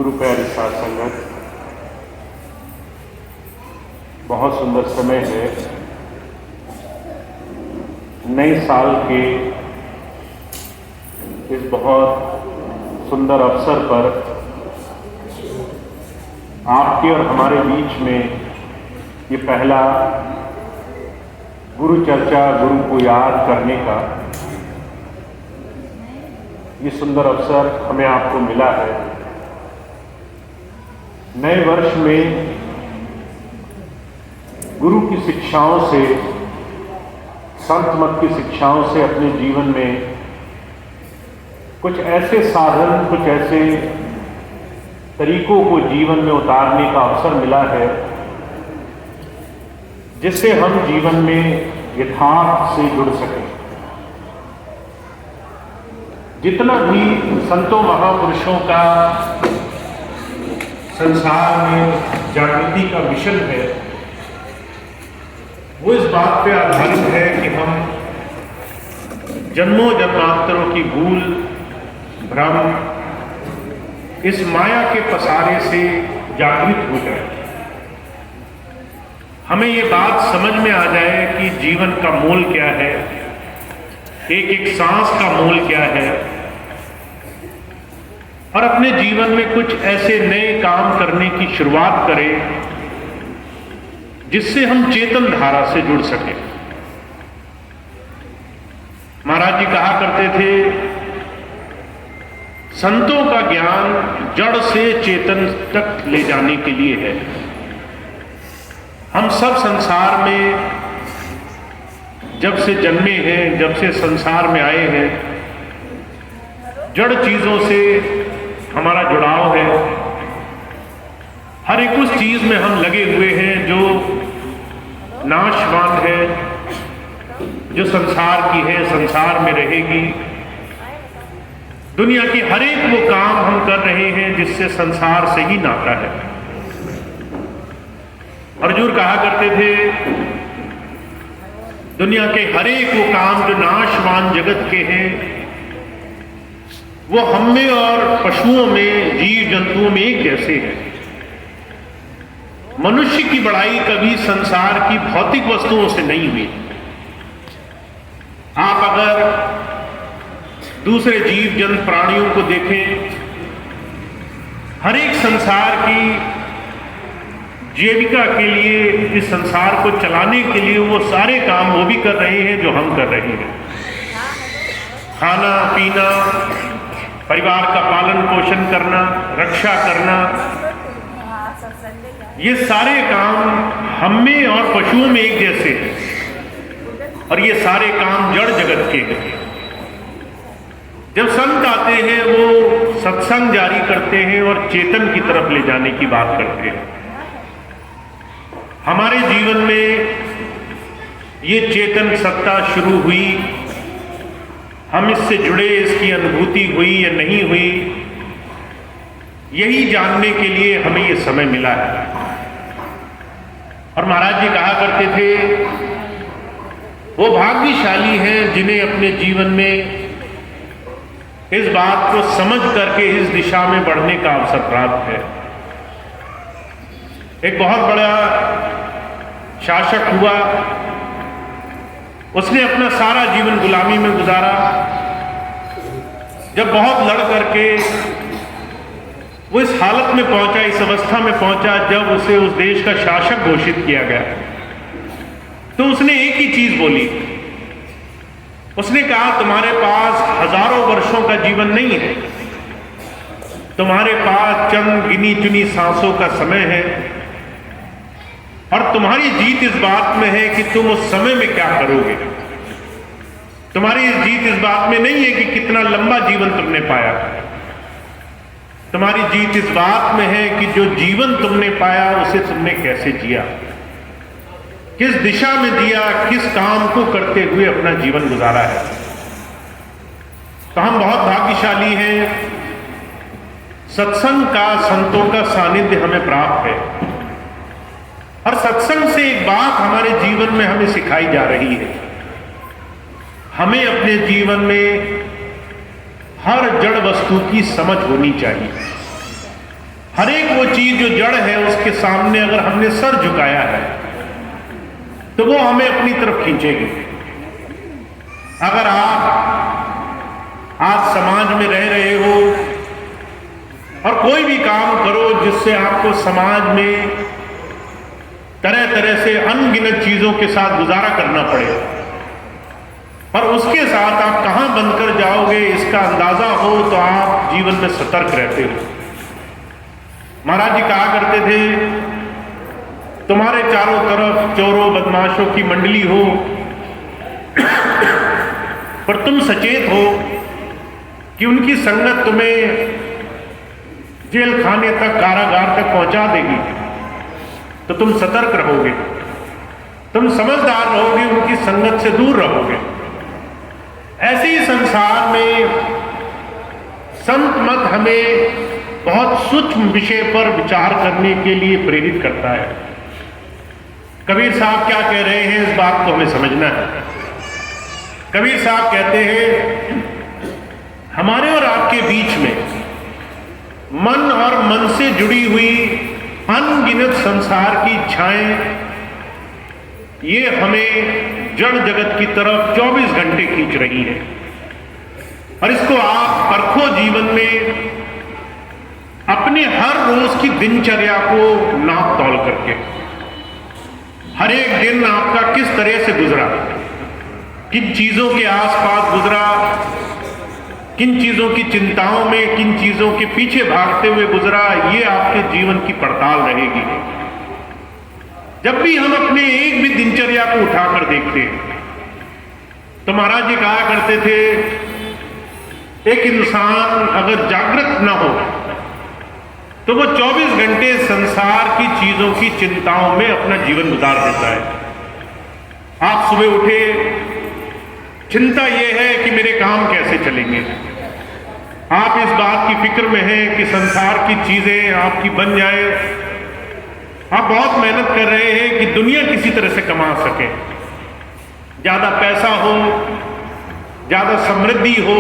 गुरु प्यारी साथ संगत, बहुत सुंदर समय है। नए साल के इस बहुत सुंदर अवसर पर आपके और हमारे बीच में ये पहला गुरु चर्चा, गुरु को याद करने का ये सुंदर अवसर हमें आपको मिला है। नए वर्ष में गुरु की शिक्षाओं से, संत मत की शिक्षाओं से अपने जीवन में कुछ ऐसे साधन, कुछ ऐसे तरीकों को जीवन में उतारने का अवसर मिला है जिससे हम जीवन में यथार्थ से जुड़ सकें। जितना भी संतों महापुरुषों का संसार में जागृति का मिशन है, वो इस बात पे आधारित है कि हम जन्मों जन्मांतरों की भूल, भ्रम, इस माया के पसारे से जागृत हो जाए। हमें ये बात समझ में आ जाए कि जीवन का मोल क्या है, एक एक सांस का मोल क्या है, और अपने जीवन में कुछ ऐसे नए काम करने की शुरुआत करें जिससे हम चेतन धारा से जुड़ सकें। महाराज जी कहा करते थे, संतों का ज्ञान जड़ से चेतन तक ले जाने के लिए है। हम सब संसार में जब से जन्मे हैं, जब से संसार में आए हैं, जड़ चीजों से हमारा जुड़ाव है। हर एक उस चीज में हम लगे हुए हैं जो नाशवान है, जो संसार की है, संसार में रहेगी। दुनिया की हर एक वो काम हम कर रहे हैं जिससे संसार से ही नाता है। अर्जुन कहा करते थे, दुनिया के हर एक वो काम जो नाशवान जगत के हैं वो हम में और पशुओं में, जीव जंतुओं में एक जैसे हैं। मनुष्य की बढ़ाई कभी संसार की भौतिक वस्तुओं से नहीं हुई। आप अगर दूसरे जीव जंतु प्राणियों को देखें, हर एक संसार की जीविका के लिए, इस संसार को चलाने के लिए वो सारे काम वो भी कर रहे हैं जो हम कर रहे हैं। खाना पीना, परिवार का पालन पोषण करना, रक्षा करना, ये सारे काम हम में और पशुओं में एक जैसे हैं और ये सारे काम जड़ जगत के हैं। जब संत आते हैं वो सत्संग जारी करते हैं और चेतन की तरफ ले जाने की बात करते हैं। हमारे जीवन में ये चेतन सत्ता शुरू हुई, हम इससे जुड़े, इसकी अनुभूति हुई या नहीं हुई, यही जानने के लिए हमें ये समय मिला है। और महाराज जी कहा करते थे, वो भाग्यशाली हैं जिन्हें अपने जीवन में इस बात को समझ करके इस दिशा में बढ़ने का अवसर प्राप्त है। एक बहुत बड़ा शासक हुआ, उसने अपना सारा जीवन गुलामी में गुजारा। जब बहुत लड़ करके वो इस हालत में पहुंचा, इस अवस्था में पहुंचा जब उसे उस देश का शासक घोषित किया गया, तो उसने एक ही चीज बोली। उसने कहा, तुम्हारे पास हजारों वर्षों का जीवन नहीं है, तुम्हारे पास चंद गिनी चुनी सांसों का समय है और तुम्हारी जीत इस बात में है कि तुम उस समय में क्या करोगे। तुम्हारी जीत इस बात में नहीं है कि कितना लंबा जीवन तुमने पाया, तुम्हारी जीत इस बात में है कि जो जीवन तुमने पाया उसे तुमने कैसे जिया, किस दिशा में जिया, किस काम को करते हुए अपना जीवन गुजारा है। तो हम बहुत भाग्यशाली हैं, सत्संग का, संतों का सानिध्य हमें प्राप्त है। और सत्संग से एक बात हमारे जीवन में हमें सिखाई जा रही है, हमें अपने जीवन में हर जड़ वस्तु की समझ होनी चाहिए। हर एक वो चीज जो जड़ है उसके सामने अगर हमने सर झुकाया है तो वो हमें अपनी तरफ खींचेगी। अगर आप आज समाज में रह रहे हो और कोई भी काम करो जिससे आपको समाज में तरह तरह से अनगिनत चीजों के साथ गुजारा करना पड़े, पर उसके साथ आप कहां बनकर जाओगे इसका अंदाजा हो तो आप जीवन में सतर्क रहते हो। महाराज जी कहा करते थे, तुम्हारे चारों तरफ चोरों बदमाशों की मंडली हो, पर तुम सचेत हो कि उनकी संगत तुम्हें जेल खाने तक, कारागार तक पहुंचा देगी, तो तुम सतर्क रहोगे, तुम समझदार रहोगे, उनकी संगत से दूर रहोगे। ऐसे ही संसार में संत मत हमें बहुत सूक्ष्म विषय पर विचार करने के लिए प्रेरित करता है। कबीर साहब क्या कह रहे हैं इस बात को हमें समझना है। कबीर साहब कहते हैं, हमारे और आपके बीच में मन और मन से जुड़ी हुई अनगिनत संसार की इच्छाएं, ये हमें जड़ जगत की तरफ 24 घंटे खींच रही है। और इसको आप परखो जीवन में अपने हर रोज की दिनचर्या को नाप तौल करके। हर एक दिन आपका किस तरह से गुजरा, किन चीजों के आसपास गुजरा, किन चीजों की चिंताओं में, किन चीजों के पीछे भागते हुए गुजरा, ये आपके जीवन की पड़ताल रहेगी। जब भी हम अपने एक भी दिनचर्या को उठाकर देखते हैं तो महाराज जी कहा करते थे, एक इंसान अगर जागृत ना हो तो वो 24 घंटे संसार की चीजों की चिंताओं में अपना जीवन गुजार देता है। आप सुबह उठे, चिंता यह है कि मेरे काम कैसे चलेंगे। आप इस बात की फिक्र में हैं कि संसार की चीजें आपकी बन जाए। आप बहुत मेहनत कर रहे हैं कि दुनिया किसी तरह से कमा सके, ज्यादा पैसा हो, ज्यादा समृद्धि हो,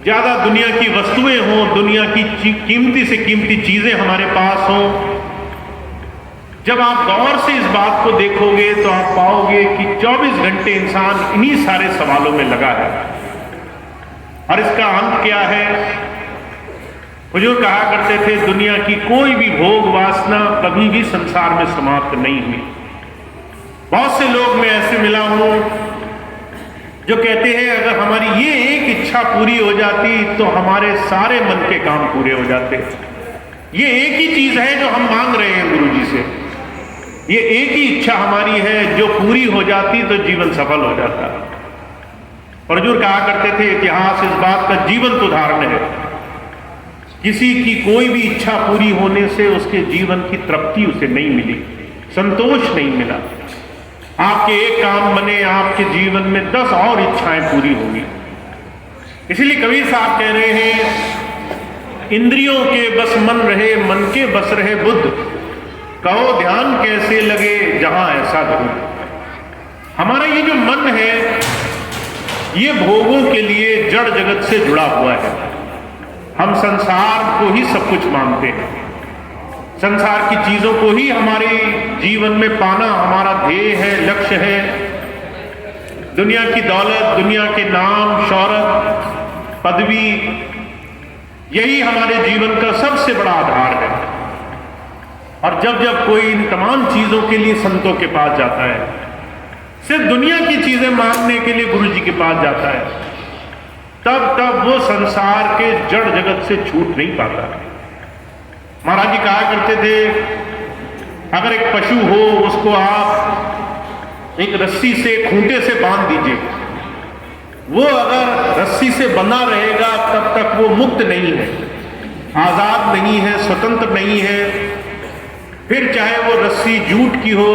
ज्यादा दुनिया की वस्तुएं हो, दुनिया की कीमती से कीमती चीजें हमारे पास हो। जब आप गौर से इस बात को देखोगे तो आप पाओगे कि 24 घंटे इंसान इन्हीं सारे सवालों में लगा है। और इसका अंत क्या है? हुजूर कहा करते थे, दुनिया की कोई भी भोग वासना कभी भी संसार में समाप्त नहीं हुई। बहुत से लोग मैं ऐसे मिला हूं जो कहते हैं, अगर हमारी ये एक इच्छा पूरी हो जाती तो हमारे सारे मन के काम पूरे हो जाते। ये एक ही चीज है जो हम मांग रहे हैं गुरु जी से, ये एक ही इच्छा हमारी है, जो पूरी हो जाती तो जीवन सफल हो जाता। और हुजूर कहा करते थे, इतिहास इस बात का जीवंत उदाहरण है, किसी की कोई भी इच्छा पूरी होने से उसके जीवन की तृप्ति उसे नहीं मिली, संतोष नहीं मिला। आपके एक काम बने, आपके जीवन में 10 और इच्छाएं पूरी होंगी। इसलिए कबीर साहब कह रहे हैं, इंद्रियों के बस मन रहे, मन के बस रहे बुद्ध, कहो ध्यान कैसे लगे जहां ऐसा धर्म। हमारा ये जो मन है ये भोगों के लिए जड़ जगत से जुड़ा हुआ है। हम संसार को ही सब कुछ मानते हैं, संसार की चीजों को ही हमारे जीवन में पाना हमारा ध्येय है, लक्ष्य है। दुनिया की दौलत, दुनिया के नाम, शौहरत, पदवी, यही हमारे जीवन का सबसे बड़ा आधार है। और जब जब कोई इन तमाम चीजों के लिए संतों के पास जाता है, सिर्फ दुनिया की चीजें मांगने के लिए गुरु जी के पास जाता है, तब वो संसार के जड़ जगत से छूट नहीं पाता। महाराज जी कहा करते थे, अगर एक पशु हो उसको आप एक रस्सी से, खूंटे से बांध दीजिए, वो अगर रस्सी से बंधा रहेगा तब तक वो मुक्त नहीं है, आजाद नहीं है, स्वतंत्र नहीं है। फिर चाहे वो रस्सी जूट की हो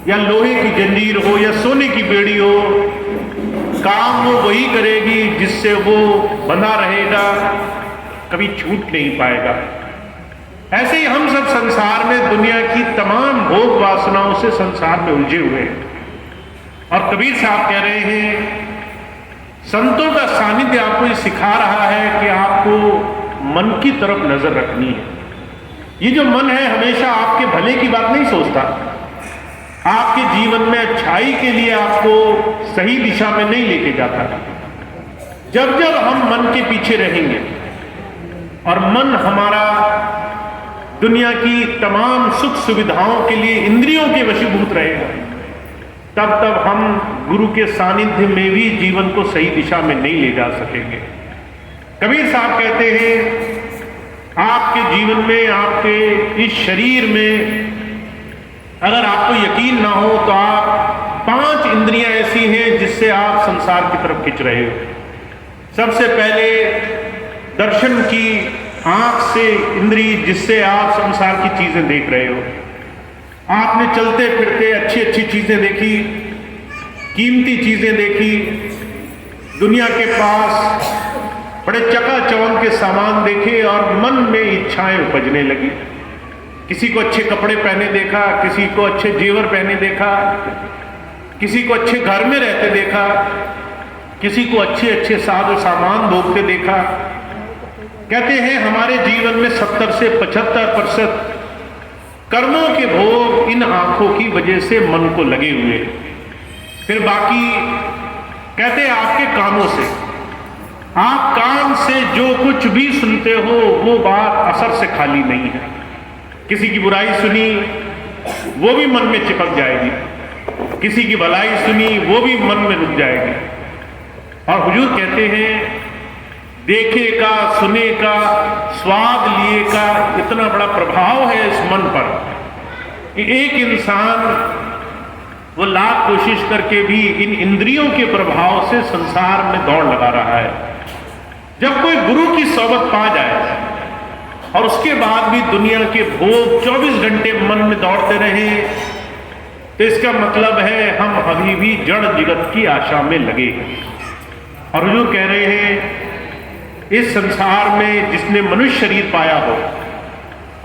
या लोहे की जंजीर हो या सोने की बेड़ी हो, काम वो वही करेगी जिससे वो बंधा रहेगा, कभी छूट नहीं पाएगा। ऐसे ही हम सब संसार में दुनिया की तमाम भोग वासनाओं से संसार में उलझे हुए हैं। और कबीर साहब कह रहे हैं, संतों का सानिध्य आपको ये सिखा रहा है कि आपको मन की तरफ नजर रखनी है। ये जो मन है हमेशा आपके भले की बात नहीं सोचता, आपके जीवन में अच्छाई के लिए आपको सही दिशा में नहीं लेके जाता। जब जब हम मन के पीछे रहेंगे और मन हमारा दुनिया की तमाम सुख सुविधाओं के लिए इंद्रियों के वशीभूत रहेगा, तब तब हम गुरु के सानिध्य में भी जीवन को सही दिशा में नहीं ले जा सकेंगे। कबीर साहब कहते हैं आपके जीवन में, आपके इस शरीर में अगर आपको यकीन ना हो तो आप 5 इंद्रियां ऐसी हैं जिससे आप संसार की तरफ खिंच रहे हो। सबसे पहले दर्शन की आंख से इंद्री, जिससे आप संसार की चीजें देख रहे हो। आपने चलते फिरते अच्छी अच्छी चीजें देखी, कीमती चीजें देखी, दुनिया के पास बड़े चकाचौंध के सामान देखे और मन में इच्छाएं उपजने लगी। किसी को अच्छे कपड़े पहने देखा, किसी को अच्छे जेवर पहने देखा, किसी को अच्छे घर में रहते देखा, किसी को अच्छे अच्छे साज सामान भोगते देखा। कहते हैं हमारे जीवन में 70 से 75% कर्मों के भोग इन आंखों की वजह से मन को लगे हुए। फिर बाकी कहते हैं आपके कानों से, आप कान से जो कुछ भी सुनते हो वो बात असर से खाली नहीं है। किसी की बुराई सुनी वो भी मन में चिपक जाएगी, किसी की भलाई सुनी वो भी मन में रुक जाएगी। और हुजूर कहते हैं देखे का, सुने का, स्वाद लिए का इतना बड़ा प्रभाव है इस मन पर कि एक इंसान वो लाख कोशिश करके भी इन इंद्रियों के प्रभाव से संसार में दौड़ लगा रहा है। जब कोई गुरु की सोबत पा जाए और उसके बाद भी दुनिया के भोग 24 घंटे मन में दौड़ते रहे, तो इसका मतलब है हम अभी भी जड़ जगत की आशा में लगे हैं। और हुजूर कह रहे हैं इस संसार में जिसने मनुष्य शरीर पाया हो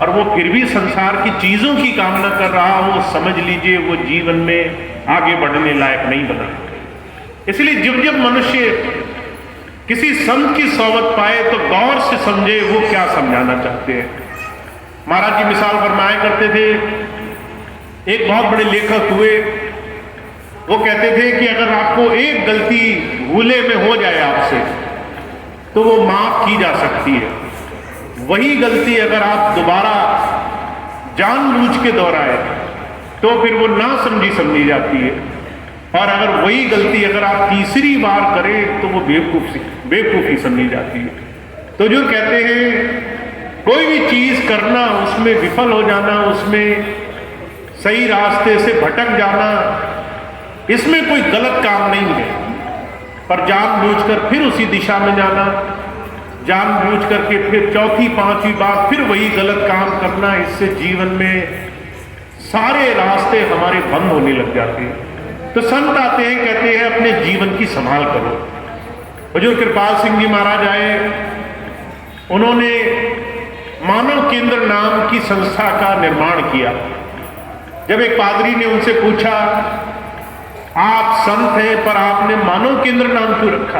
और वो फिर भी संसार की चीजों की कामना कर रहा हो, समझ लीजिए वो जीवन में आगे बढ़ने लायक नहीं बना। इसलिए जब जब मनुष्य किसी संत की सोबत पाए तो गौर से समझे वो क्या समझाना चाहते हैं। महाराज जी मिसाल फरमाया करते थे, एक बहुत बड़े लेखक हुए, वो कहते थे कि अगर आपको एक गलती भूले में हो जाए आपसे तो वो माफ की जा सकती है, वही गलती अगर आप दोबारा जानबूझ के दोहराए तो फिर वो ना समझी जाती है, और अगर वही गलती अगर आप तीसरी बार करें तो वो बेवकूफ़ी समझी जाती है। तो जो कहते हैं कोई भी चीज़ करना, उसमें विफल हो जाना, उसमें सही रास्ते से भटक जाना, इसमें कोई गलत काम नहीं है, पर जानबूझकर फिर उसी दिशा में जाना, जानबूझ करके फिर चौथी पांचवी बार फिर वही गलत काम करना, इससे जीवन में सारे रास्ते हमारे बंद होने लग जाते हैं। तो संत आते हैं, कहते हैं अपने जीवन की संभाल करो। हुजूर कृपाल सिंह जी महाराज आए, उन्होंने मानव केंद्र नाम की संस्था का निर्माण किया। जब एक पादरी ने उनसे पूछा आप संत हैं पर आपने मानव केंद्र नाम क्यों रखा,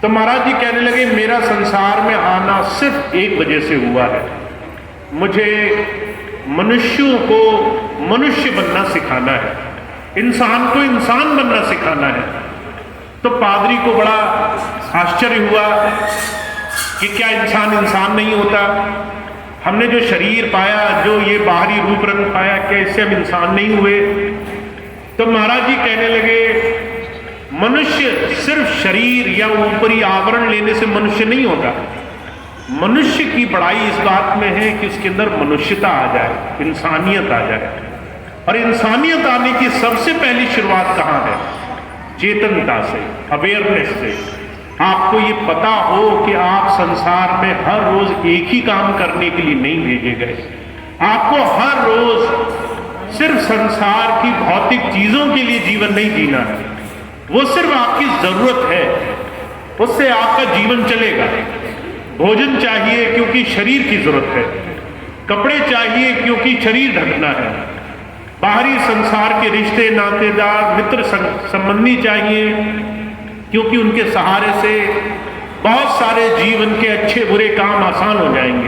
तो महाराज जी कहने लगे मेरा संसार में आना सिर्फ एक वजह से हुआ है, मुझे मनुष्यों को मनुष्य बनना सिखाना है, इंसान को इंसान बनना सिखाना है। तो पादरी को बड़ा आश्चर्य हुआ कि क्या इंसान नहीं होता, हमने जो शरीर पाया, जो ये बाहरी रूप रंग पाया, क्या इससे हम इंसान नहीं हुए। तो महाराज जी कहने लगे मनुष्य सिर्फ शरीर या ऊपरी आवरण लेने से मनुष्य नहीं होता, मनुष्य की बड़ाई इस बात में है कि उसके अंदर मनुष्यता आ जाए, इंसानियत आ जाए। और इंसानियत आने की सबसे पहली शुरुआत कहाँ है? चेतनता से, अवेयरनेस से। आपको ये पता हो कि आप संसार में हर रोज एक ही काम करने के लिए नहीं भेजे गए, आपको हर रोज सिर्फ संसार की भौतिक चीजों के लिए जीवन नहीं जीना है, वो सिर्फ आपकी जरूरत है, उससे आपका जीवन चलेगा। भोजन चाहिए क्योंकि शरीर की जरूरत है, कपड़े चाहिए क्योंकि शरीर ढकना है, बाहरी संसार के रिश्ते नातेदार मित्र संबंधी चाहिए क्योंकि उनके सहारे से बहुत सारे जीवन के अच्छे बुरे काम आसान हो जाएंगे,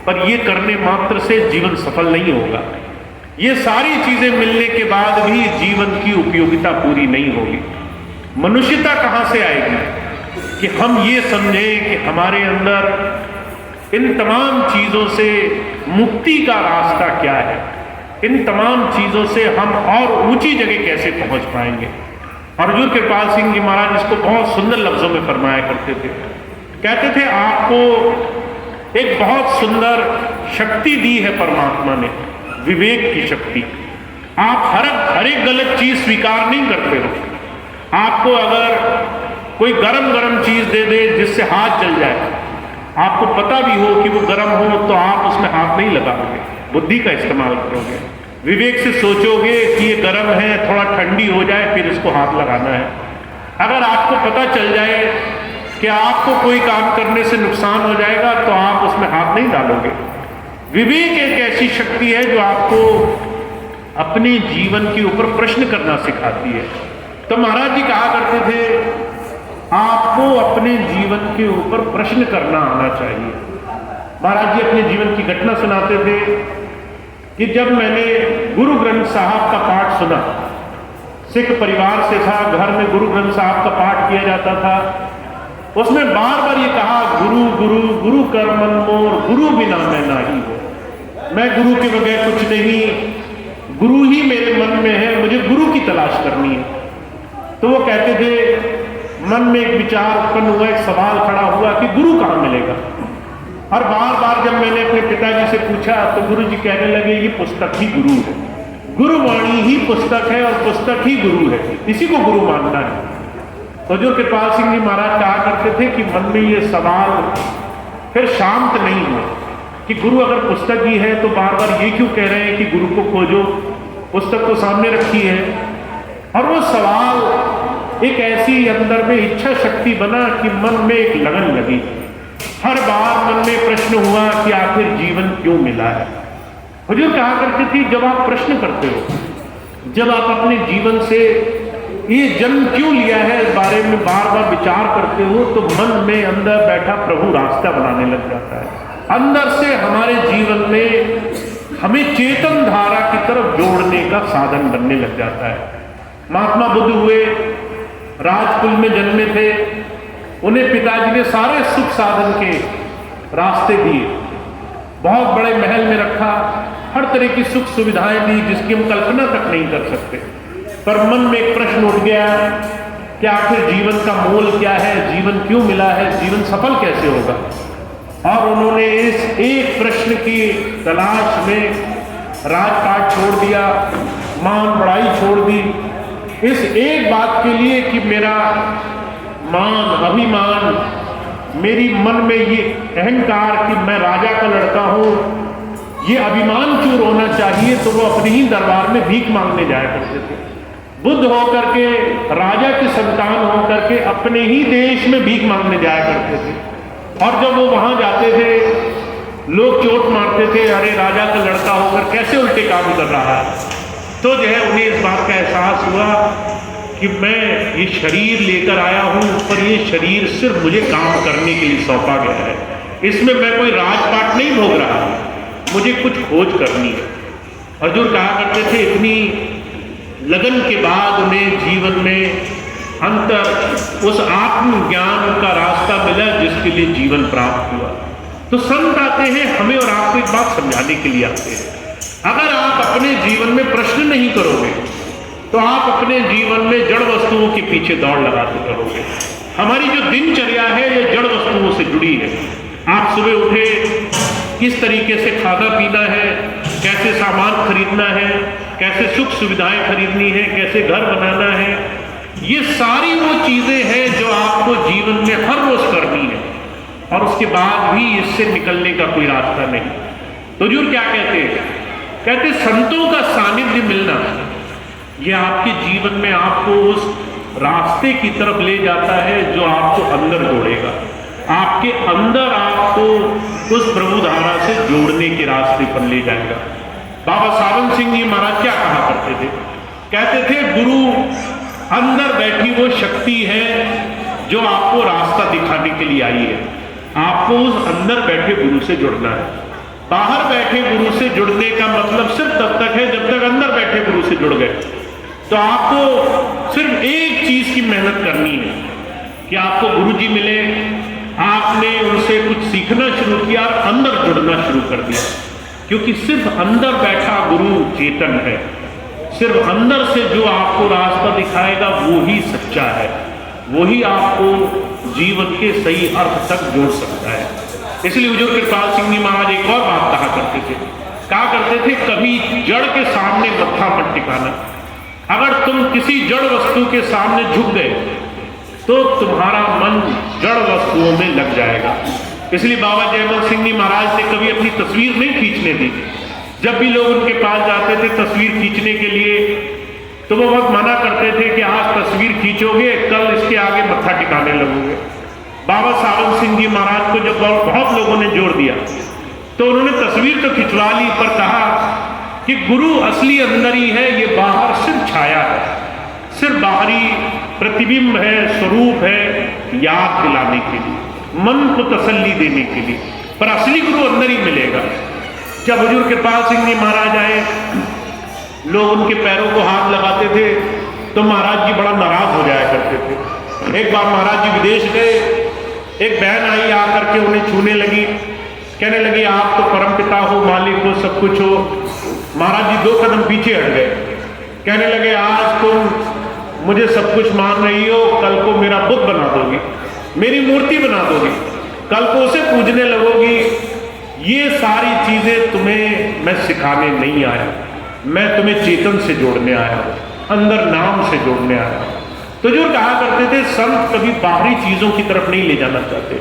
पर ये करने मात्र से जीवन सफल नहीं होगा। ये सारी चीजें मिलने के बाद भी जीवन की उपयोगिता पूरी नहीं होगी। मनुष्यता कहां से आएगी कि हम ये समझें कि हमारे अंदर इन तमाम चीजों से मुक्ति का रास्ता क्या है, इन तमाम चीजों से हम और ऊंची जगह कैसे पहुंच पाएंगे। और हजूर कृपाल सिंह जी महाराज इसको बहुत सुंदर लफ्जों में फरमाया करते थे। कहते थे आपको एक बहुत सुंदर शक्ति दी है परमात्मा ने, विवेक की शक्ति। आप हर एक गलत चीज स्वीकार नहीं करते हो। आपको अगर कोई गरम गरम चीज दे दे जिससे हाथ जल जाए, आपको पता भी हो कि वो गरम हो, तो आप उसमें हाथ नहीं लगाओगे, बुद्धि का इस्तेमाल करोगे, विवेक से सोचोगे कि ये गर्म है, थोड़ा ठंडी हो जाए फिर इसको हाथ लगाना है। अगर आपको पता चल जाए कि आपको कोई काम करने से नुकसान हो जाएगा तो आप उसमें हाथ नहीं डालोगे। विवेक एक ऐसी शक्ति है जो आपको अपने जीवन के ऊपर प्रश्न करना सिखाती है। तो महाराज जी कहा करते थे आपको अपने जीवन के ऊपर प्रश्न करना आना चाहिए। महाराज जी अपने जीवन की घटना सुनाते थे कि जब मैंने गुरु ग्रंथ साहब का पाठ सुना, सिख परिवार से था, घर में गुरु ग्रंथ साहब का पाठ किया जाता था, उसमें बार बार ये कहा गुरु गुरु गुरु कर मन मोर, गुरु बिना मैं नाही हो। मैं गुरु के बगैर कुछ नहीं, गुरु ही मेरे मन में है, मुझे गुरु की तलाश करनी है। तो वो कहते थे, मन में एक विचार उत्पन्न हुआ, एक सवाल खड़ा हुआ कि गुरु कहाँ मिलेगा। और बार बार जब मैंने अपने पिताजी से पूछा तो गुरु जी कहने लगे ये पुस्तक ही गुरु है, गुरुवाणी ही पुस्तक है और पुस्तक ही गुरु है, इसी को गुरु मानना है। तो जो कृपाल सिंह जी महाराज कहा करते थे कि मन में ये सवाल फिर शांत नहीं हुआ कि गुरु अगर पुस्तक ही है तो बार बार ये क्यों कह रहे हैं कि गुरु को खोजो, पुस्तक तो सामने रखी है। और वो सवाल एक ऐसी अंदर में इच्छा शक्ति बना कि मन में एक लगन लगी। हर बार मन में प्रश्न हुआ कि आखिर जीवन क्यों मिला है। हुजूर कहा करती थी जब आप प्रश्न करते हो, जब आप अपने जीवन से ये जन्म क्यों लिया है इस बारे में बार बार विचार करते हो, तो मन में अंदर बैठा प्रभु रास्ता बनाने लग जाता है। अंदर से हमारे जीवन में हमें चेतन धारा की तरफ जोड़ने का साधन बनने लग जाता है। महात्मा बुद्ध हुए, राजकुल में जन्मे थे, उन्हें पिताजी ने सारे सुख साधन के रास्ते दिए, बहुत बड़े महल में रखा, हर तरह की सुख सुविधाएं दी जिसकी हम कल्पना तक नहीं कर सकते। पर मन में एक प्रश्न उठ गया कि आखिर जीवन का मोल क्या है, जीवन क्यों मिला है, जीवन सफल कैसे होगा। और उन्होंने इस एक प्रश्न की तलाश में राजपाट छोड़ दिया, मान बढ़ाई छोड़ दी, इस एक बात के लिए कि मेरा मान, अभिमान, मेरी मन में ये अहंकार कि मैं राजा का लड़का हूं, ये अभिमान चूर होना चाहिए। तो वो अपने ही दरबार में भीख मांगने जाया करते थे। बुद्ध होकर के, राजा की संतान होकर के अपने ही देश में भीख मांगने जाया करते थे। और जब वो वहां जाते थे, लोग चोट मारते थे, अरे राजा का लड़का होकर कैसे उल्टे काम कर रहा है। तो जो है उन्हें इस बात का एहसास हुआ कि मैं ये शरीर लेकर आया हूं, पर ये शरीर सिर्फ मुझे काम करने के लिए सौंपा गया है, इसमें मैं कोई राजपाट नहीं भोग रहा, मुझे कुछ खोज करनी है। हजूर कहा करते थे इतनी लगन के बाद उन्हें जीवन में अंतर उस आत्मज्ञान का रास्ता मिला जिसके लिए जीवन प्राप्त हुआ। तो संत आते हैं हमें और आपको एक बात समझाने के लिए आते हैं। अगर आप अपने जीवन में प्रश्न नहीं करोगे तो आप अपने जीवन में जड़ वस्तुओं के पीछे दौड़ लगाते रहोगे। हमारी जो दिनचर्या है ये जड़ वस्तुओं से जुड़ी है। आप सुबह उठे, किस तरीके से खाना पीना है, कैसे सामान खरीदना है, कैसे सुख सुविधाएं खरीदनी है, कैसे घर बनाना है, ये सारी वो चीजें हैं जो आपको जीवन में हर रोज करनी है। और उसके बाद भी इससे निकलने का कोई रास्ता नहीं। तो हुजूर क्या कहते हैं? कहते संतों का सानिध्य मिलना ये आपके जीवन में आपको उस रास्ते की तरफ ले जाता है जो आपको अंदर जोड़ेगा, आपके अंदर आपको उस प्रभु धारा से जोड़ने के रास्ते पर ले जाएगा। बाबा सावन सिंह जी महाराज क्या कहा करते थे? कहते थे गुरु अंदर बैठी वो शक्ति है जो आपको रास्ता दिखाने के लिए आई है। आपको उस अंदर बैठे गुरु से जुड़ना है। बाहर बैठे गुरु से जुड़ने का मतलब सिर्फ तब तक है जब तक अंदर बैठे गुरु से जुड़ गए। तो आपको सिर्फ एक चीज की मेहनत करनी है कि आपको गुरु जी मिले, आपने उनसे कुछ सीखना शुरू किया और अंदर जुड़ना शुरू कर दिया। क्योंकि सिर्फ अंदर बैठा गुरु चेतन है, सिर्फ अंदर से जो आपको रास्ता दिखाएगा वो ही सच्चा है, वही आपको जीवन के सही अर्थ तक जोड़ सकता है। इसलिए हुजूर कृपाल सिंह जी महाराज एक और बात कहा करते थे, कभी जड़ के सामने मत्था मत टिकाना। अगर तुम किसी जड़ वस्तु के सामने झुक गए तो तुम्हारा मन जड़ वस्तुओं में लग जाएगा। इसलिए बाबा जयमल सिंह जी महाराज ने कभी अपनी तस्वीर नहीं खींचने दी। जब भी लोग उनके पास जाते थे तस्वीर खींचने के लिए तो वो बहुत मना करते थे कि आज तस्वीर खींचोगे कल इसके आगे मत्था टिकाने लगोगे। बाबा सावंत सिंह जी महाराज को जब बहुत लोगों ने जोर दिया तो उन्होंने तस्वीर तो खिंचवा ली, पर कहा कि गुरु असली अंदर ही है, ये बाहर सिर्फ छाया है, सिर्फ बाहरी प्रतिबिंब है, स्वरूप है, याद दिलाने के लिए, मन को तसल्ली देने के लिए, पर असली गुरु अंदर ही मिलेगा। जब हुजूर कृपाल सिंह जी महाराज आए, लोग उनके पैरों को हाथ लगाते थे तो महाराज जी बड़ा नाराज हो जाया करते थे। एक बार महाराज जी विदेश गए, एक बहन आई आकर के उन्हें छूने लगी, कहने लगी आप तो परमपिता हो, मालिक हो, सब कुछ हो। महाराज जी 2 कदम पीछे हट गए, कहने लगे आज तुम मुझे सब कुछ मान रही हो, कल को मेरा बुद्ध बना दोगी, मेरी मूर्ति बना दोगी, कल को उसे पूजने लगोगी। ये सारी चीजें तुम्हें मैं सिखाने नहीं आया, मैं तुम्हें चेतन से जोड़ने आया हूं, अंदर नाम से जोड़ने आया हूं। तो जो कहा करते थे संत कभी बाहरी चीजों की तरफ नहीं ले जाना चाहते।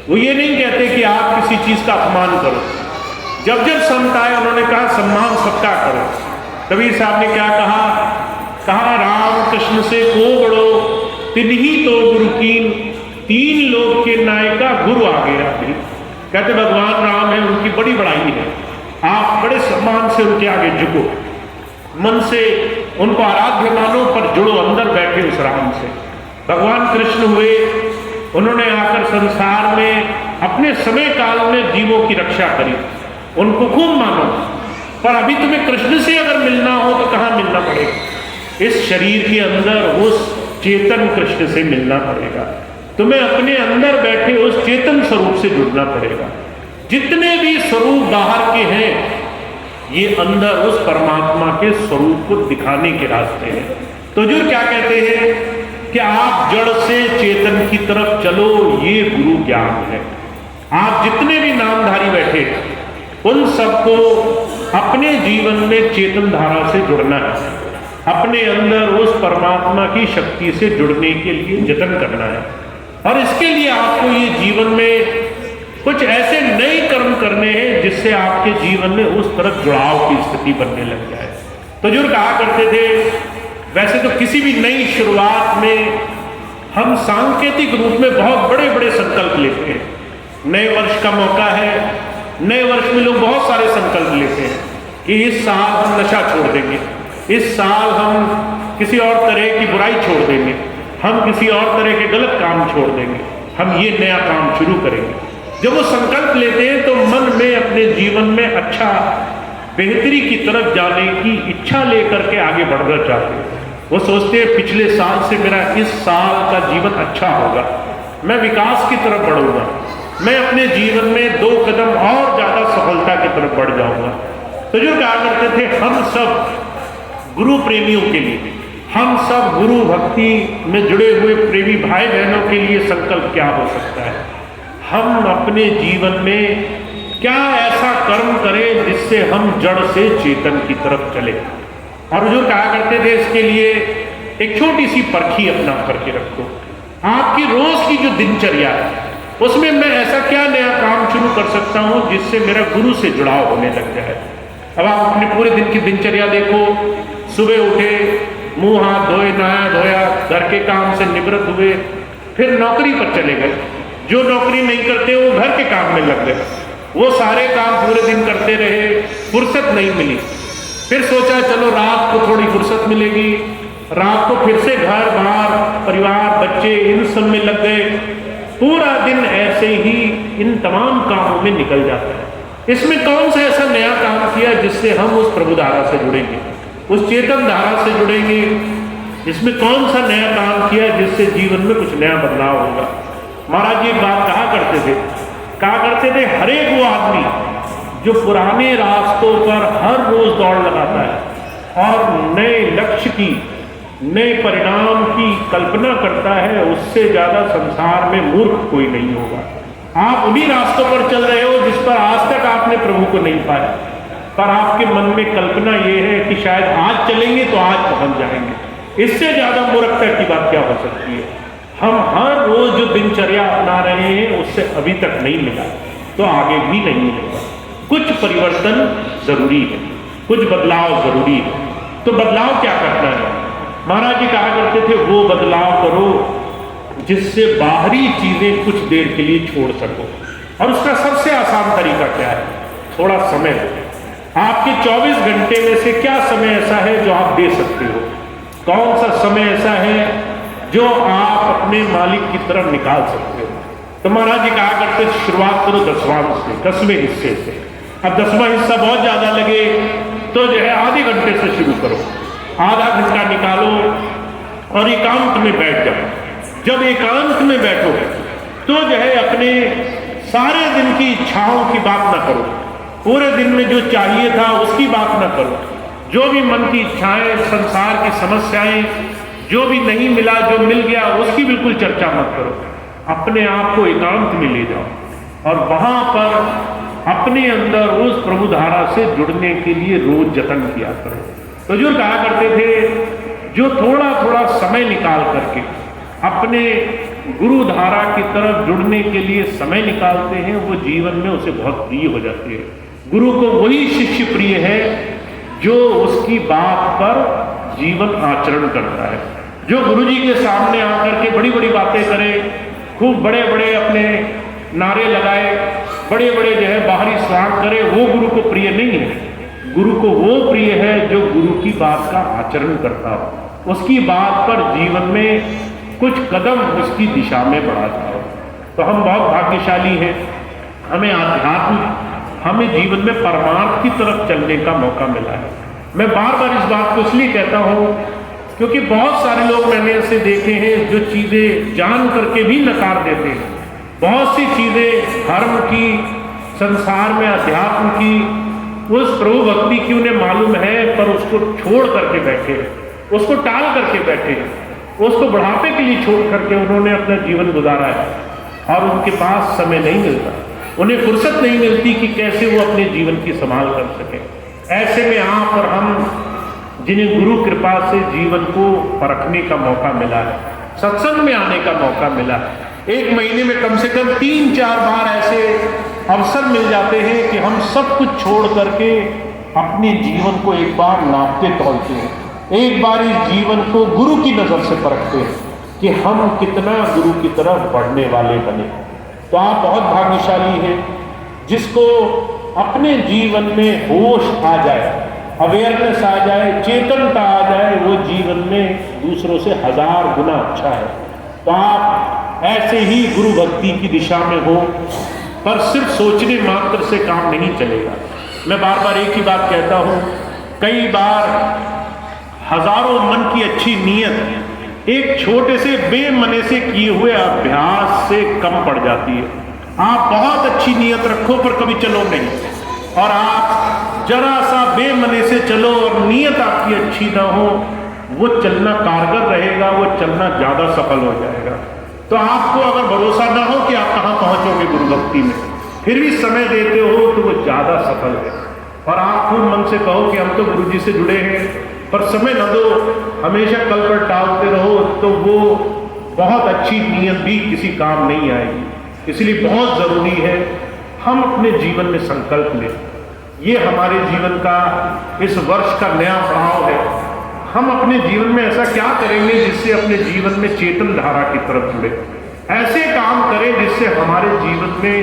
वो ये नहीं कहते कि आप किसी चीज का अपमान करो। जब जब संत आए उन्होंने कहा सम्मान सबका करो। कबीर साहब ने क्या कहा राम कृष्ण से को बड़ो तिन्ही तो गुरु कीन, 3 लोग के नायका गुरु आगे आते। कहते भगवान राम है, उनकी बड़ी बड़ाई है, आप बड़े सम्मान से उनके आगे झुको, मन से उनको आराध्य मानो, पर जुड़ो अंदर बैठे उस राम से। भगवान कृष्ण हुए, उन्होंने आकर संसार में अपने समय काल में जीवों की रक्षा करी, उनको खूब मानो, पर अभी तुम्हें कृष्ण से अगर मिलना हो तो कहाँ मिलना पड़ेगा? इस शरीर के अंदर उस चेतन कृष्ण से मिलना पड़ेगा। तुम्हें अपने अंदर बैठे उस चेतन स्वरूप से जुड़ना पड़ेगा। जितने भी स्वरूप बाहर के हैं ये अंदर उस परमात्मा के स्वरूप को दिखाने के रास्ते हैं। तो जो क्या कहते हैं कि आप जड़ से चेतन की तरफ चलो, ये गुरु ज्ञान है। आप जितने भी नामधारी बैठे उन सबको अपने जीवन में चेतन धारा से जुड़ना है, अपने अंदर उस परमात्मा की शक्ति से जुड़ने के लिए जतन करना है। और इसके लिए आपको ये जीवन में कुछ ऐसे नए कर्म करने हैं जिससे आपके जीवन में उस तरफ जुड़ाव की स्थिति बनने लग जाए। तो जो कहा करते थे, वैसे तो किसी भी नई शुरुआत में हम सांकेतिक रूप में बहुत बड़े बड़े संकल्प लेते हैं। नए वर्ष का मौका है, नए वर्ष में लोग बहुत सारे संकल्प लेते हैं कि इस साल हम नशा छोड़ देंगे, इस साल हम किसी और तरह की बुराई छोड़ देंगे, हम किसी और तरह के गलत काम छोड़ देंगे, हम ये नया काम शुरू करेंगे। जब वो संकल्प लेते हैं तो मन में अपने जीवन में अच्छा बेहतरी की तरफ जाने की इच्छा लेकर के आगे बढ़ना चाहते हैं। वो सोचते हैं पिछले साल से मेरा इस साल का जीवन अच्छा होगा, मैं विकास की तरफ बढ़ूंगा, मैं अपने जीवन में 2 कदम और ज्यादा सफलता की तरफ बढ़ जाऊंगा। तो जो कहा करते थे, हम सब गुरु प्रेमियों के लिए, हम सब गुरु भक्ति में जुड़े हुए प्रेमी भाई बहनों के लिए संकल्प क्या हो सकता है? हम अपने जीवन में क्या ऐसा कर्म करें जिससे हम जड़ से चेतन की तरफ चले। और जो कहा करते थे, इसके लिए एक छोटी सी परखी अपना करके रखो। आपकी रोज की जो दिनचर्या है उसमें मैं ऐसा क्या नया काम शुरू कर सकता हूं जिससे मेरा गुरु से जुड़ाव होने लग जाए। अब आप अपने पूरे दिन की दिनचर्या देखो, सुबह उठे, मुंह हाथ धोए, नहाया धोया, घर के काम से निवृत्त हुए, फिर नौकरी पर चले गए। जो नौकरी नहीं करते वो घर के काम में लग गए, वो सारे काम पूरे दिन करते रहे, फुर्सत नहीं मिली। फिर सोचा चलो रात को थोड़ी फुर्सत मिलेगी, रात को फिर से घर बार परिवार बच्चे इन सब में लग गए, पूरा दिन ऐसे ही इन तमाम कामों में निकल जाता है। इसमें कौन सा ऐसा नया काम किया जिससे हम उस प्रभु धारा से जुड़ेंगे, उस चेतन धारा से जुड़ेंगे? इसमें कौन सा नया काम किया जिससे जीवन में कुछ नया बदलाव होगा? महाराज जी एक बात कहा करते थे, हर एक वो आदमी जो पुराने रास्तों पर हर रोज दौड़ लगाता है और नए लक्ष्य की, नए परिणाम की कल्पना करता है, उससे ज्यादा संसार में मूर्ख कोई नहीं होगा। आप उन्हीं रास्तों पर चल रहे हो जिस पर आज तक आपने प्रभु को नहीं पाया, पर आपके मन में कल्पना ये है कि शायद आज चलेंगे तो आज पहुंच जाएंगे। इससे ज्यादा मूर्खता की बात क्या हो सकती है? हम हर रोज जो दिनचर्या अपना रहे हैं उससे अभी तक नहीं मिला तो आगे भी नहीं मिलेगा। कुछ परिवर्तन जरूरी है, कुछ बदलाव जरूरी है। तो बदलाव क्या करना है? महाराज जी कहा करते थे, वो बदलाव करो जिससे बाहरी चीजें कुछ देर के लिए छोड़ सको। और उसका सबसे आसान तरीका क्या है? थोड़ा समय दो। आपके 24 घंटे में से क्या समय ऐसा है जो आप दे सकते हो? कौन सा समय ऐसा है जो आप अपने मालिक की तरफ निकाल सकते हो? तो महाराज जी कहा करते शुरुआत करो 10वें हिस्से से। अब 10वां हिस्सा बहुत ज्यादा लगे तो जो है आधे घंटे से शुरू करो। आधा घंटा निकालो और एकांत में बैठ जाओ। जब एकांत में बैठोगे तो जो है अपने सारे दिन की इच्छाओं की बात ना करो, पूरे दिन में जो चाहिए था उसकी बात ना करो। जो भी मन की इच्छाएं, संसार की समस्याएं, जो भी नहीं मिला, जो मिल गया, उसकी बिल्कुल चर्चा मत करो। अपने आप को एकांत में ले जाओ और वहां पर अपने अंदर उस प्रभु धारा से जुड़ने के लिए रोज जतन किया करो। तो जो कहा करते थे, जो थोड़ा थोड़ा समय निकाल करके अपने गुरु धारा की तरफ जुड़ने के लिए समय निकालते हैं, वो जीवन में उसे बहुत प्रिय हो जाती है। गुरु को वही शिष्य प्रिय है जो उसकी बात पर जीवन आचरण करता है, जो गुरु जी के सामने आकर के बड़ी बड़ी बातें करे, खूब बड़े बड़े अपने नारे लगाए, बड़े बड़े जो है बाहरी स्वांग करे, वो गुरु को प्रिय नहीं है। गुरु को वो प्रिय है जो गुरु की बात का आचरण करता हो, उसकी बात पर जीवन में कुछ कदम उसकी दिशा में बढ़ाता हो। तो हम बहुत भाग्यशाली हैं, हमें आध्यात्म, हमें जीवन में परमार्थ की तरफ चलने का मौका मिला है। मैं बार बार इस बात को इसलिए कहता हूँ क्योंकि बहुत सारे लोग मैंने ऐसे देखे हैं जो चीजें जान करके भी नकार देते हैं। बहुत सी चीजें धर्म की, संसार में अध्यात्म की, उस प्रभु भक्ति की उन्हें मालूम है, पर उसको छोड़ करके बैठे, उसको टाल करके बैठे, उसको बुढ़ापे के लिए छोड़ करके उन्होंने अपना जीवन गुजारा है और उनके पास समय नहीं मिलता, उन्हें फुर्सत नहीं मिलती कि कैसे वो अपने जीवन की संभाल कर सके। ऐसे में आप और हम जिन्हें गुरु कृपा से जीवन को परखने का मौका मिला है, सत्संग में आने का मौका मिला है, एक महीने में कम से कम 3-4 बार ऐसे अवसर मिल जाते हैं कि हम सब कुछ छोड़ करके अपने जीवन को एक बार नापते तौलते हैं, एक बार इस जीवन को गुरु की नजर से परखते हैं कि हम कितना गुरु की तरफ बढ़ने वाले बने। तो आप बहुत भाग्यशाली हैं जिसको अपने जीवन में होश आ जाए, अवेयरनेस आ जाए, चेतनता आ जाए, वो जीवन में दूसरों से 1000 गुना अच्छा है। तो आप ऐसे ही गुरु भक्ति की दिशा में हो, पर सिर्फ सोचने मात्र से काम नहीं चलेगा। मैं बार बार एक ही बात कहता हूँ, कई बार हजारों मन की अच्छी नीयत एक छोटे से बेमने से किए हुए अभ्यास से कम पड़ जाती है। आप बहुत अच्छी नीयत रखो पर कभी चलो नहीं, और आप जरा सा बेमने से चलो और नीयत आपकी अच्छी ना हो, वो चलना कारगर रहेगा, वो चलना ज्यादा सफल हो जाएगा। तो आपको अगर भरोसा ना हो कि आप कहाँ पहुंचोगे गुरु भक्ति में, फिर भी समय देते हो तो वो ज्यादा सफल है। और आप खुद मन से कहो कि हम तो गुरु जी से जुड़े हैं, पर समय न दो, हमेशा कल पर टालते रहो, तो वो बहुत अच्छी नीयत भी किसी काम नहीं आएगी। इसलिए बहुत जरूरी है हम अपने जीवन में संकल्प लें। ये हमारे जीवन का इस वर्ष का नया पड़ाव है। हम अपने जीवन में ऐसा क्या करेंगे जिससे अपने जीवन में चेतन धारा की तरफ जुड़े, ऐसे काम करें जिससे हमारे जीवन में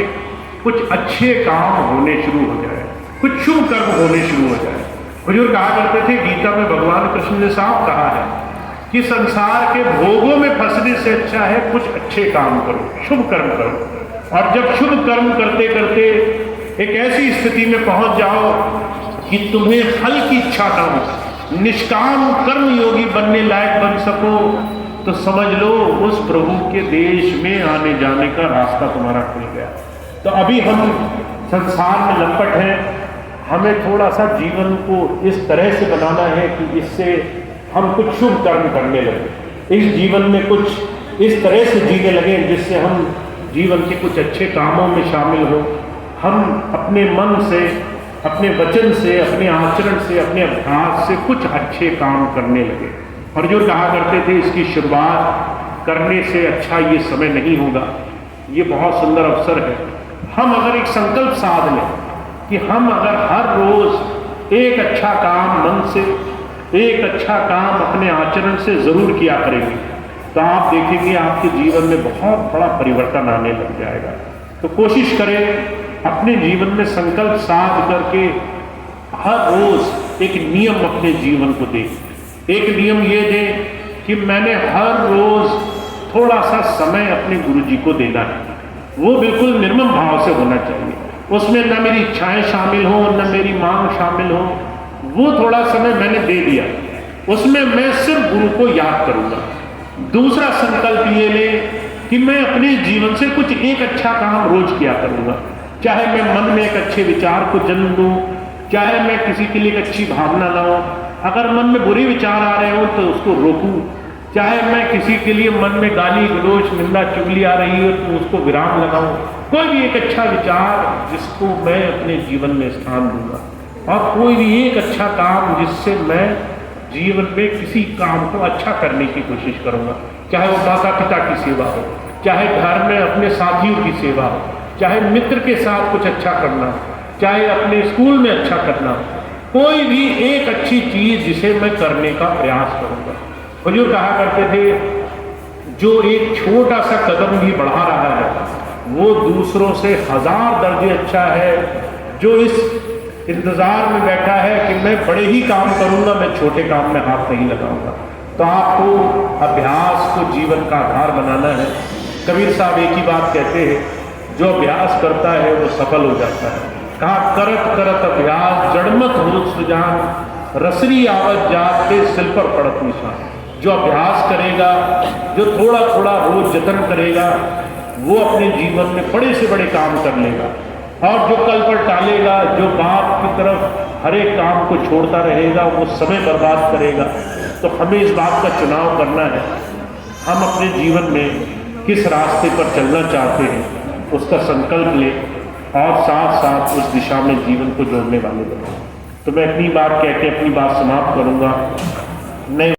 कुछ अच्छे काम होने शुरू हो जाए, कुछ शुभ कर्म होने शुरू हो जाए। हुजूर कहा करते थे, गीता में भगवान कृष्ण ने साफ कहा है कि संसार के भोगों में फंसने से अच्छा है कुछ अच्छे काम करो, शुभ कर्म करो। और जब शुभ कर्म करते करते एक ऐसी स्थिति में पहुंच जाओ कि तुम्हें फल की इच्छा ना हो, निष्काम कर्म योगी बनने लायक बन सको, तो समझ लो उस प्रभु के देश में आने जाने का रास्ता तुम्हारा खुल गया। तो अभी हम संसार में लंपट हैं, हमें थोड़ा सा जीवन को इस तरह से बनाना है कि इससे हम कुछ शुभ कर्म करने लगे, इस जीवन में कुछ इस तरह से जीने लगे जिससे हम जीवन के कुछ अच्छे कामों में शामिल हो। हम अपने मन से, अपने वचन से, अपने आचरण से, अपने अभ्यास से कुछ अच्छे काम करने लगे। और जो कहा करते थे इसकी शुरुआत करने से अच्छा ये समय नहीं होगा, ये बहुत सुंदर अवसर है। हम अगर एक संकल्प साध लें कि हम अगर हर रोज एक अच्छा काम मन से, एक अच्छा काम अपने आचरण से जरूर किया करेंगे, तो आप देखेंगे आपके जीवन में बहुत बड़ा परिवर्तन आने लग जाएगा। तो कोशिश करें अपने जीवन में संकल्प साध करके हर रोज एक नियम अपने जीवन को दें। एक नियम ये दें कि मैंने हर रोज थोड़ा सा समय अपने गुरु जी को देना है। वो बिल्कुल निर्मम भाव से होना चाहिए, उसमें न मेरी इच्छाएं शामिल हो, न मेरी मांग शामिल हो। वो थोड़ा समय मैंने दे दिया, उसमें मैं सिर्फ गुरु को याद करूंगा। दूसरा संकल्प ये ले कि मैं अपने जीवन से कुछ एक अच्छा काम रोज किया करूंगा, चाहे मैं मन में एक अच्छे विचार को जन्म दूं, चाहे मैं किसी के लिए एक अच्छी भावना लाऊं, अगर मन में बुरे विचार आ रहे हो तो उसको रोकूं, चाहे मैं किसी के लिए मन में गाली गलोच निंदा चुगली आ रही हो तो उसको विराम लगाऊं। कोई भी एक अच्छा विचार जिसको मैं अपने जीवन में स्थान दूंगा, और कोई भी एक अच्छा काम जिससे मैं जीवन में किसी काम को अच्छा करने की कोशिश करूंगा, चाहे वो माता पिता की सेवा हो, चाहे घर में अपने साथियों की सेवा हो, चाहे मित्र के साथ कुछ अच्छा करना हो, चाहे अपने स्कूल में अच्छा करना हो, कोई भी एक अच्छी चीज जिसे मैं करने का प्रयास करूंगा। हुजूर कहा करते थे जो एक छोटा सा कदम भी बढ़ा रहा है वो दूसरों से 1000 दर्जे अच्छा है जो इस इंतजार में बैठा है कि मैं बड़े ही काम करूंगा, मैं छोटे काम में हाथ नहीं लगाऊंगा। तो आपको अभ्यास को जीवन का आधार बनाना है। कबीर साहब एक ही बात कहते हैं, जो अभ्यास करता है वो सफल हो जाता है। कहा करत करत अभ्यास जड़मत हो सुजान, रसरी आवत जात के सिल पर पड़त निशान। जो अभ्यास करेगा, जो थोड़ा थोड़ा रोज जतन करेगा, वो अपने जीवन में बड़े से बड़े काम कर लेगा। और जो कल पर टालेगा, जो बाप की तरफ हर एक काम को छोड़ता रहेगा, वो समय बर्बाद करेगा। तो हमें इस बात का चुनाव करना है, हम अपने जीवन में किस रास्ते पर चलना चाहते हैं उसका संकल्प लें और साथ साथ उस दिशा में जीवन को जोड़ने वाले बने। तो मैं अपनी बात कहकर अपनी बात समाप्त करूंगा। नहीं